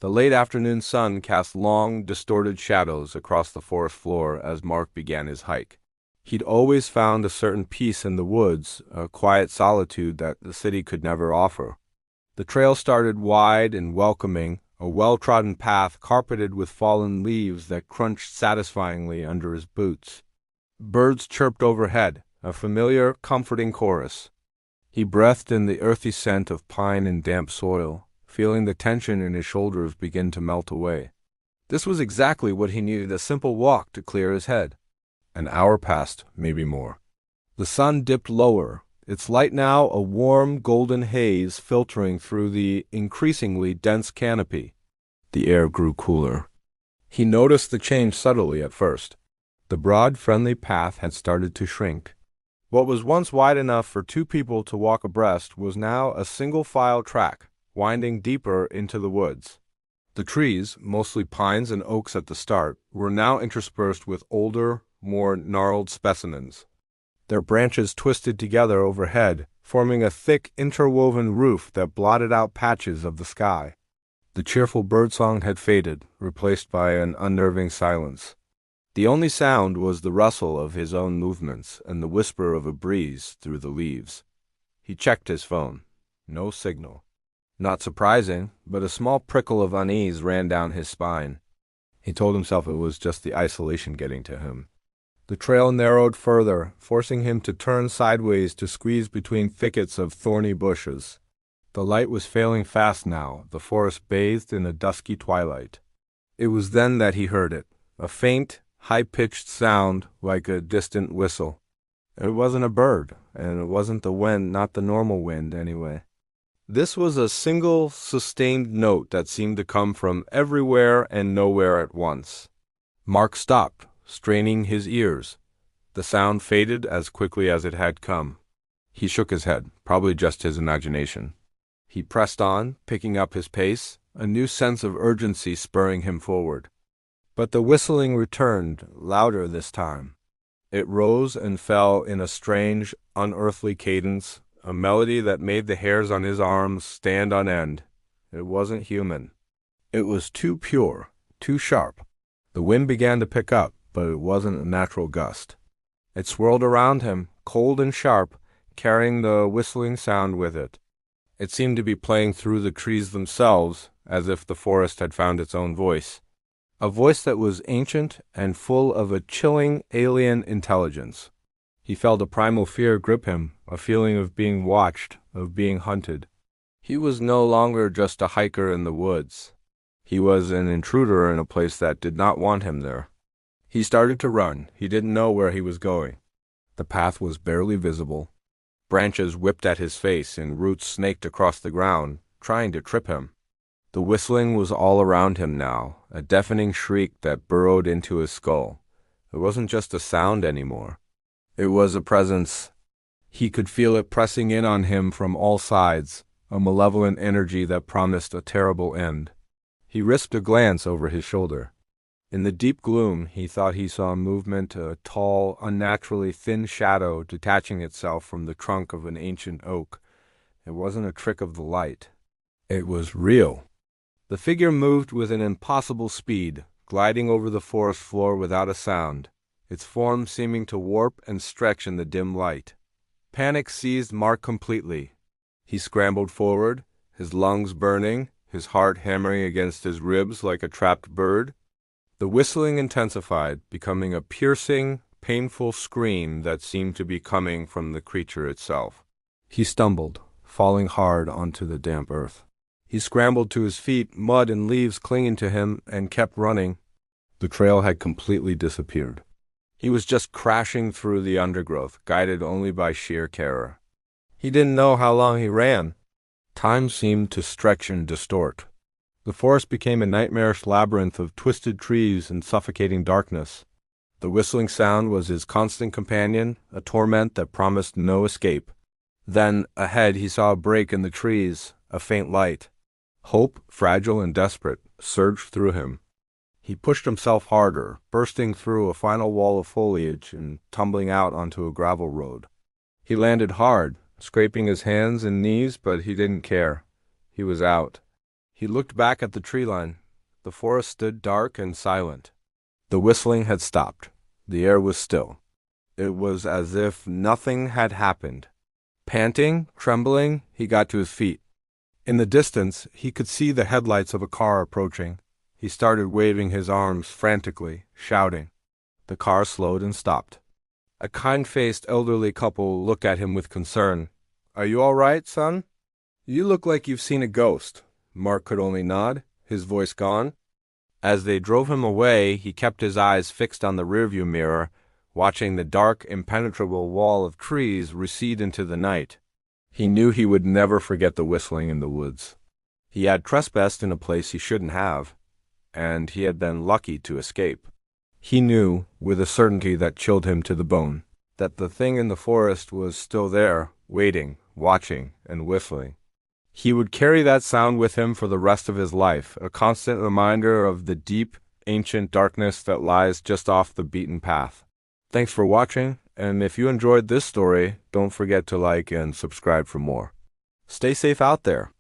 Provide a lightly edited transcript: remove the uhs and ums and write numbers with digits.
The late afternoon sun cast long, distorted shadows across the forest floor as Mark began his hike. He'd always found a certain peace in the woods, a quiet solitude that the city could never offer. The trail started wide and welcoming, a well-trodden path carpeted with fallen leaves that crunched satisfyingly under his boots. Birds chirped overhead, a familiar, comforting chorus. He breathed in the earthy scent of pine and damp soil, feeling the tension in his shoulders begin to melt away. This was exactly what he needed, a simple walk to clear his head. An hour passed, maybe more. The sun dipped lower, its light now a warm golden haze filtering through the increasingly dense canopy. The air grew cooler. He noticed the change subtly at first. The broad, friendly path had started to shrink. What was once wide enough for two people to walk abreast was now a single-file track, winding deeper into the woods. The trees, mostly pines and oaks at the start, were now interspersed with older, more gnarled specimens. Their branches twisted together overhead, forming a thick, interwoven roof that blotted out patches of the sky. The cheerful birdsong had faded, replaced by an unnerving silence. The only sound was the rustle of his own movements and the whisper of a breeze through the leaves. He checked his phone. No signal. Not surprising, but a small prickle of unease ran down his spine. He told himself it was just the isolation getting to him. The trail narrowed further, forcing him to turn sideways to squeeze between thickets of thorny bushes. The light was failing fast now, the forest bathed in a dusky twilight. It was then that he heard it, a faint, high-pitched sound like a distant whistle. It wasn't a bird, and it wasn't the wind, not the normal wind, anyway. This was a single, sustained note that seemed to come from everywhere and nowhere at once. Mark stopped, straining his ears. The sound faded as quickly as it had come. He shook his head, probably just his imagination. He pressed on, picking up his pace, a new sense of urgency spurring him forward. But the whistling returned, louder this time. It rose and fell in a strange, unearthly cadence, a melody that made the hairs on his arms stand on end. It wasn't human. It was too pure, too sharp. The wind began to pick up, but it wasn't a natural gust. It swirled around him, cold and sharp, carrying the whistling sound with it. It seemed to be playing through the trees themselves, as if the forest had found its own voice. A voice that was ancient and full of a chilling, alien intelligence. He felt a primal fear grip him, a feeling of being watched, of being hunted. He was no longer just a hiker in the woods. He was an intruder in a place that did not want him there. He started to run. He didn't know where he was going. The path was barely visible. Branches whipped at his face and roots snaked across the ground, trying to trip him. The whistling was all around him now, a deafening shriek that burrowed into his skull. It wasn't just a sound anymore. It was a presence. He could feel it pressing in on him from all sides, a malevolent energy that promised a terrible end. He risked a glance over his shoulder. In the deep gloom, he thought he saw movement, a tall, unnaturally thin shadow detaching itself from the trunk of an ancient oak. It wasn't a trick of the light. It was real. The figure moved with an impossible speed, gliding over the forest floor without a sound, its form seeming to warp and stretch in the dim light. Panic seized Mark completely. He scrambled forward, his lungs burning, his heart hammering against his ribs like a trapped bird. The whistling intensified, becoming a piercing, painful scream that seemed to be coming from the creature itself. He stumbled, falling hard onto the damp earth. He scrambled to his feet, mud and leaves clinging to him, and kept running. The trail had completely disappeared. He was just crashing through the undergrowth, guided only by sheer terror. He didn't know how long he ran. Time seemed to stretch and distort. The forest became a nightmarish labyrinth of twisted trees and suffocating darkness. The whistling sound was his constant companion, a torment that promised no escape. Then, ahead, he saw a break in the trees, a faint light. Hope, fragile and desperate, surged through him. He pushed himself harder, bursting through a final wall of foliage and tumbling out onto a gravel road. He landed hard, scraping his hands and knees, but he didn't care. He was out. He looked back at the tree line. The forest stood dark and silent. The whistling had stopped. The air was still. It was as if nothing had happened. Panting, trembling, he got to his feet. In the distance, he could see the headlights of a car approaching. He started waving his arms frantically, shouting. The car slowed and stopped. A kind-faced elderly couple looked at him with concern. "Are you all right, son?" "You look like you've seen a ghost." Mark could only nod, his voice gone. As they drove him away, he kept his eyes fixed on the rearview mirror, watching the dark, impenetrable wall of trees recede into the night. He knew he would never forget the whistling in the woods. He had trespassed in a place he shouldn't have, and he had been lucky to escape. He knew, with a certainty that chilled him to the bone, that the thing in the forest was still there, waiting, watching, and whistling. He would carry that sound with him for the rest of his life, a constant reminder of the deep, ancient darkness that lies just off the beaten path. Thanks for watching, and if you enjoyed this story, don't forget to like and subscribe for more. Stay safe out there.